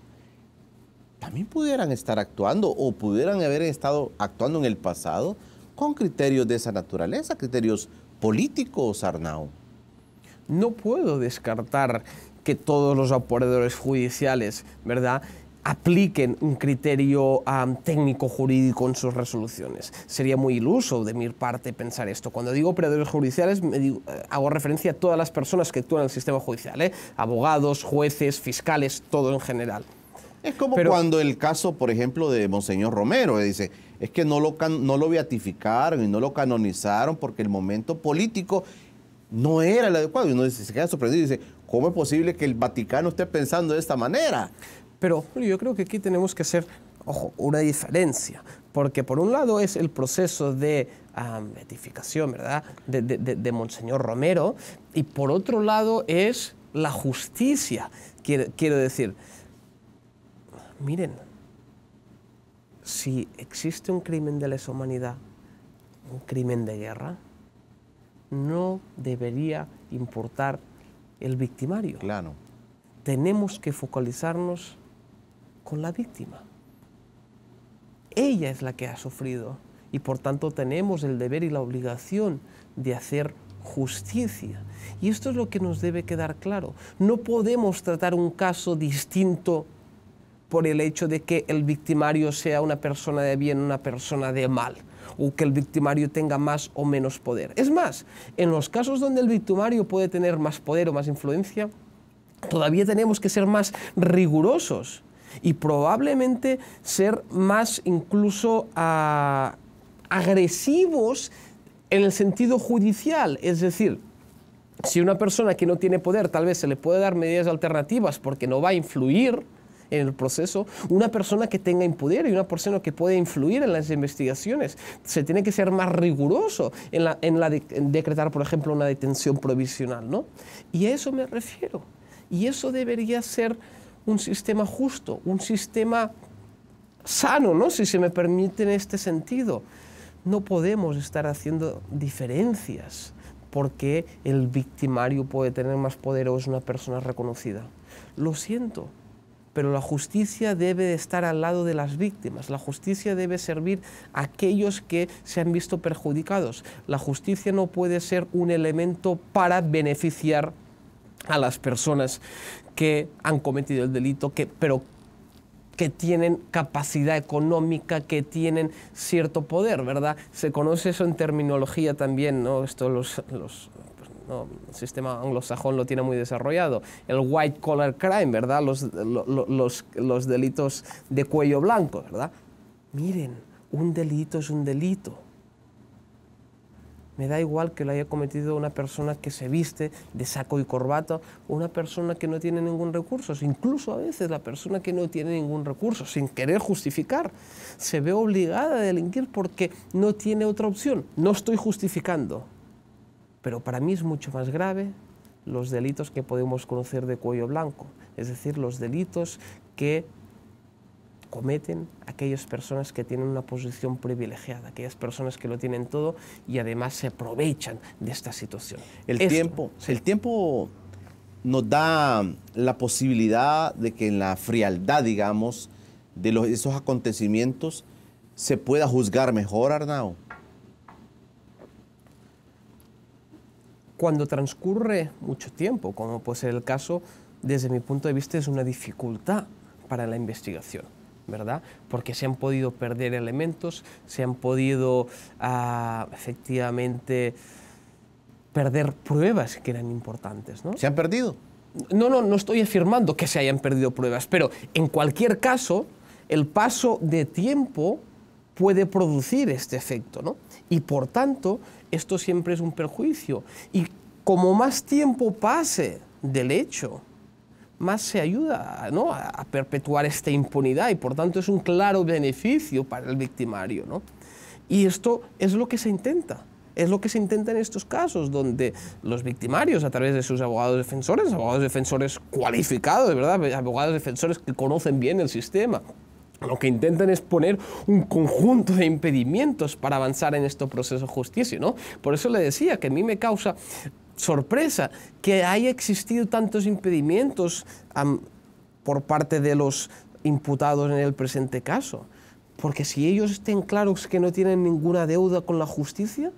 también pudieran estar actuando o pudieran haber estado actuando en el pasado con criterios de esa naturaleza, criterios políticos, Arnau. No puedo descartar que todos los operadores judiciales, ¿verdad?, apliquen un criterio técnico-jurídico en sus resoluciones. Sería muy iluso de mi parte pensar esto. Cuando digo operadores judiciales, hago referencia a todas las personas que actúan en el sistema judicial, abogados, jueces, fiscales, todo en general. Es como cuando el caso, por ejemplo, de Monseñor Romero, dice, es que no lo beatificaron y no lo canonizaron porque el momento político no era el adecuado. Y uno se queda sorprendido y dice, ¿cómo es posible que el Vaticano esté pensando de esta manera? Pero yo creo que aquí tenemos que hacer, ojo, una diferencia, porque por un lado es el proceso de beatificación, ¿verdad?, de Monseñor Romero, y por otro lado es la justicia. Quiero decir, miren, si existe un crimen de lesa humanidad, un crimen de guerra, no debería importar el victimario. Claro. Tenemos que focalizarnos con la víctima. Ella es la que ha sufrido y por tanto tenemos el deber y la obligación de hacer justicia. Y esto es lo que nos debe quedar claro. No podemos tratar un caso distinto por el hecho de que el victimario sea una persona de bien, una persona de mal, o que el victimario tenga más o menos poder. Es más, en los casos donde el victimario puede tener más poder o más influencia, todavía tenemos que ser más rigurosos y probablemente ser más incluso agresivos en el sentido judicial. Es decir, si una persona que no tiene poder tal vez se le puede dar medidas alternativas porque no va a influir en el proceso, una persona que tenga poder y una persona que puede influir en las investigaciones, se tiene que ser más riguroso en decretar, por ejemplo, una detención provisional, ¿no? Y a eso me refiero. Y eso debería ser un sistema justo, un sistema sano, ¿no?, si se me permite en este sentido. No podemos estar haciendo diferencias porque el victimario puede tener más poder o es una persona reconocida. Lo siento, pero la justicia debe de estar al lado de las víctimas. La justicia debe servir a aquellos que se han visto perjudicados. La justicia no puede ser un elemento para beneficiar a las personas que han cometido el delito, pero que tienen capacidad económica, que tienen cierto poder, ¿verdad? Se conoce eso en terminología también, ¿no? Esto no, el sistema anglosajón lo tiene muy desarrollado. El white collar crime, ¿verdad? Los delitos de cuello blanco, ¿verdad? Miren, un delito es un delito. Me da igual que lo haya cometido una persona que se viste de saco y corbata o una persona que no tiene ningún recurso. Incluso a veces la persona que no tiene ningún recurso, sin querer justificar, se ve obligada a delinquir porque no tiene otra opción. No estoy justificando. Pero para mí es mucho más grave los delitos que podemos conocer de cuello blanco, es decir, los delitos que cometen aquellas personas que tienen una posición privilegiada, aquellas personas que lo tienen todo y además se aprovechan de esta situación. El tiempo nos da la posibilidad de que en la frialdad, digamos, de esos acontecimientos se pueda juzgar mejor, Arnao. Cuando transcurre mucho tiempo, como puede ser el caso, desde mi punto de vista es una dificultad para la investigación, ¿verdad? Porque se han podido perder elementos, se han podido efectivamente perder pruebas que eran importantes, ¿no? ¿Se han perdido? No estoy afirmando que se hayan perdido pruebas, pero en cualquier caso, el paso de tiempo puede producir este efecto, ¿no? Y por tanto, esto siempre es un perjuicio. Y como más tiempo pase del hecho, más se ayuda, ¿no?, a perpetuar esta impunidad y por tanto es un claro beneficio para el victimario, ¿no? Y esto es lo que se intenta. Es lo que se intenta en estos casos, donde los victimarios, a través de sus abogados defensores cualificados, ¿verdad?, abogados defensores que conocen bien el sistema, lo que intentan es poner un conjunto de impedimentos para avanzar en este proceso de justicia, ¿no? Por eso le decía que a mí me causa sorpresa que haya existido tantos impedimentos por parte de los imputados en el presente caso. Porque si ellos estén claros que no tienen ninguna deuda con la justicia,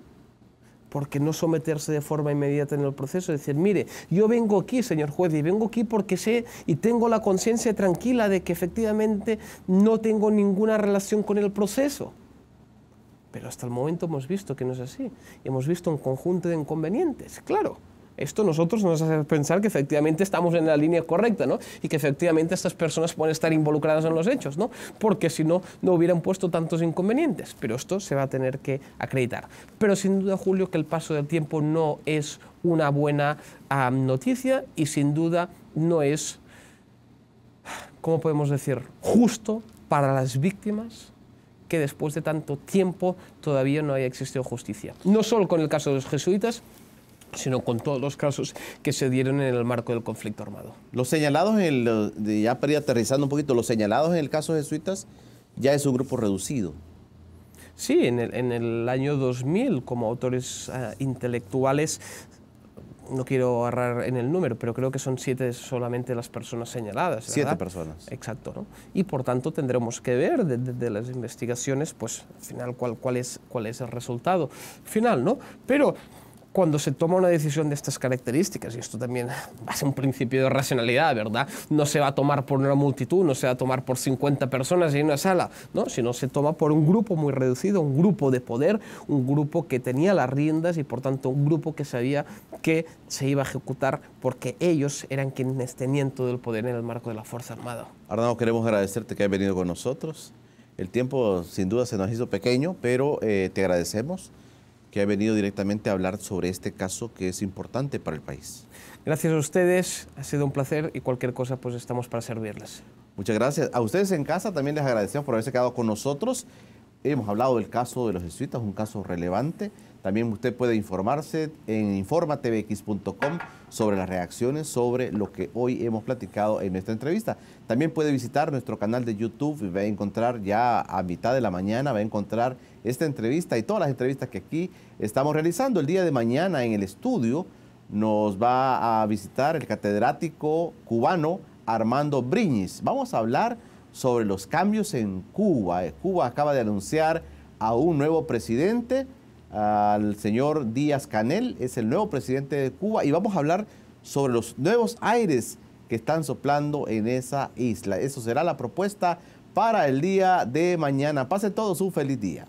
¿por qué no someterse de forma inmediata en el proceso? Decir, mire, yo vengo aquí, señor juez, y vengo aquí porque sé y tengo la conciencia tranquila de que efectivamente no tengo ninguna relación con el proceso. Pero hasta el momento hemos visto que no es así. Hemos visto un conjunto de inconvenientes, claro. Esto nosotros nos hace pensar que efectivamente estamos en la línea correcta, ¿no? Y que efectivamente estas personas pueden estar involucradas en los hechos, ¿no? Porque si no, no hubieran puesto tantos inconvenientes. Pero esto se va a tener que acreditar. Pero sin duda, Julio, que el paso del tiempo no es una buena noticia y sin duda no es, ¿cómo podemos decir?, justo para las víctimas que después de tanto tiempo todavía no haya existido justicia. No solo con el caso de los jesuitas, sino con todos los casos que se dieron en el marco del conflicto armado. Los señalados, ya para ir aterrizando un poquito, los señalados en el caso de jesuitas ya es un grupo reducido. Sí, en el año 2000, como autores intelectuales, no quiero errar en el número, pero creo que son 7 solamente las personas señaladas, ¿verdad? 7 personas. Exacto, ¿no? Y por tanto tendremos que ver de las investigaciones, pues al final cuál es el resultado final, ¿no? Pero cuando se toma una decisión de estas características, y esto también va a ser un principio de racionalidad, ¿verdad? No se va a tomar por una multitud, no se va a tomar por 50 personas en una sala, ¿no? Sino se toma por un grupo muy reducido, un grupo de poder, un grupo que tenía las riendas y por tanto un grupo que sabía que se iba a ejecutar porque ellos eran quienes tenían todo el poder en el marco de la Fuerza Armada. Arnaldo, queremos agradecerte que hayas venido con nosotros. El tiempo sin duda se nos hizo pequeño, pero te agradecemos que ha venido directamente a hablar sobre este caso que es importante para el país. Gracias a ustedes, ha sido un placer y cualquier cosa pues estamos para servirles. Muchas gracias. A ustedes en casa también les agradecemos por haberse quedado con nosotros. Hemos hablado del caso de los jesuitas, un caso relevante. También usted puede informarse en informatvx.com sobre las reacciones, sobre lo que hoy hemos platicado en nuestra entrevista. También puede visitar nuestro canal de YouTube y va a encontrar ya a mitad de la mañana, va a encontrar esta entrevista y todas las entrevistas que aquí estamos realizando. El día de mañana en el estudio nos va a visitar el catedrático cubano Armando Briñis. Vamos a hablar sobre los cambios en Cuba. Cuba acaba de anunciar a un nuevo presidente, al señor Díaz-Canel, es el nuevo presidente de Cuba, y vamos a hablar sobre los nuevos aires que están soplando en esa isla. Eso será la propuesta para el día de mañana. Pasen todos un feliz día.